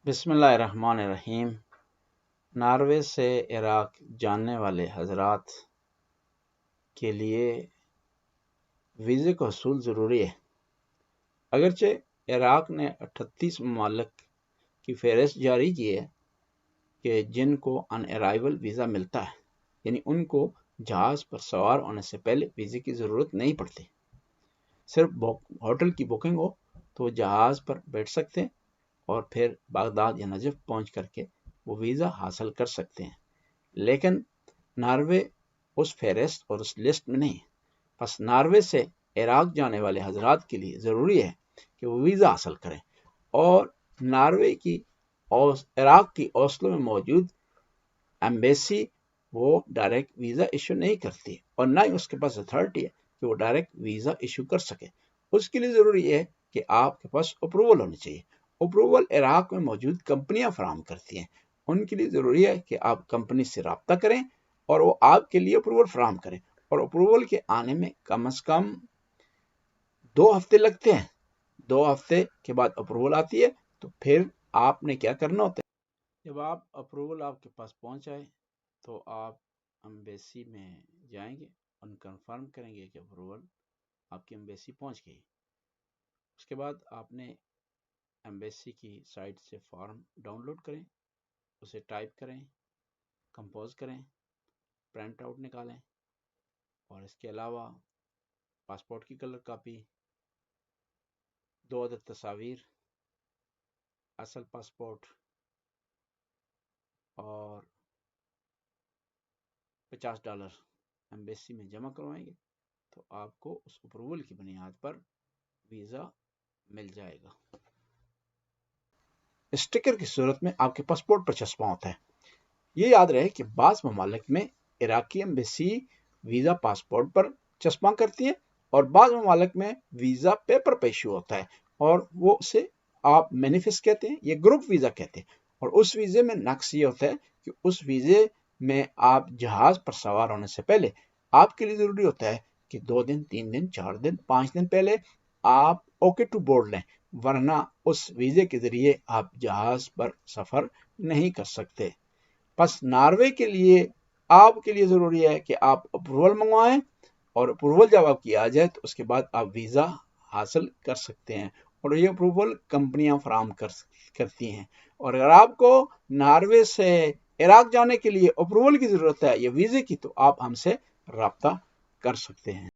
بسم اللہ الرحمن الرحیم۔ ناروے سے عراق جانے والے حضرات کے لیے ویزے کا حصول ضروری ہے۔ اگرچہ عراق نے 38 ممالک کی فہرست جاری کی ہے کہ جن کو ان ارائیول ویزا ملتا ہے، یعنی ان کو جہاز پر سوار ہونے سے پہلے ویزے کی ضرورت نہیں پڑتی۔ صرف ہوٹل کی بکنگ ہو تو وہ جہاز پر بیٹھ سکتے ہیں اور پھر بغداد یا نجف پہنچ کر کے وہ ویزا حاصل کر سکتے ہیں۔ لیکن ناروے اس فہرست اور اس لسٹ میں نہیں ہے۔ پس ناروے سے عراق جانے والے حضرات کے لیے ضروری ہے کہ وہ ویزا حاصل کریں، اور ناروے کی عراق کی اوسلو میں موجود ایمبیسی وہ ڈائریکٹ ویزا ایشو نہیں کرتی، اور نہ ہی اس کے پاس اتھارٹی ہے کہ وہ ڈائریکٹ ویزا ایشو کر سکے۔ اس کے لیے ضروری ہے کہ آپ کے پاس اپروول ہونی چاہیے۔ اپروول عراق میں موجود کمپنیاں فراہم کرتی ہیں۔ ان کے لیے ضروری ہے کہ آپ کمپنی سے رابطہ کریں اور وہ آپ کے لیے اپروول فراہم کریں، اور اپروول کے آنے میں کم از کم 2 ہفتے لگتے ہیں۔ 2 ہفتے کے بعد اپروول آتی ہے، تو پھر آپ نے کیا کرنا ہوتا ہے؟ جب اپروول آپ کے پاس پہنچ جائے تو آپ ایمبیسی میں جائیں گے اور کنفرم کریں گے کہ اپروول آپ کی ایمبیسی پہنچ گئی۔ اس کے بعد آپ نے ایمبیسی کی سائٹ سے فارم ڈاؤن لوڈ کریں، اسے ٹائپ کریں، کمپوز کریں، پرنٹ آؤٹ نکالیں، اور اس کے علاوہ پاسپورٹ کی کلر کاپی، 2 عدد تصاویر، اصل پاسپورٹ، اور $50 ایمبیسی میں جمع کروائیں گے تو آپ کو اس اپروول کی بنیاد پر ویزا مل جائے گا۔ اسٹیکر کی صورت میں آپ کے پاسپورٹ پر چسپاں ہوتا ہے۔ یہ یاد رہے کہ بعض ممالک میں عراقی ایمبیسی ویزا پاسپورٹ پر چسپاں کرتی ہے، اور بعض ممالک میں ویزا پیپر پہ ایشو ہوتا ہے، اور وہ اسے آپ مینیفیسٹ کہتے ہیں یا گروپ ویزا کہتے ہیں۔ اور اس ویزے میں نقص یہ ہوتا ہے کہ اس ویزے میں آپ جہاز پر سوار ہونے سے پہلے آپ کے لیے ضروری ہوتا ہے کہ 2 دن، 3 دن، 4 دن، 5 دن پہلے آپ اوکے ٹو بورڈ لیں، ورنہ اس ویزے کے ذریعے آپ جہاز پر سفر نہیں کر سکتے۔ پس ناروے کے لیے آپ کے لیے ضروری ہے کہ آپ اپروول منگوائیں، اور اپروول جب آپ کی آ جائے تو اس کے بعد آپ ویزا حاصل کر سکتے ہیں، اور یہ اپروول کمپنیاں فراہم کرتی ہیں۔ اور اگر آپ کو ناروے سے عراق جانے کے لیے اپروول کی ضرورت ہے یا ویزے کی، تو آپ ہم سے رابطہ کر سکتے ہیں۔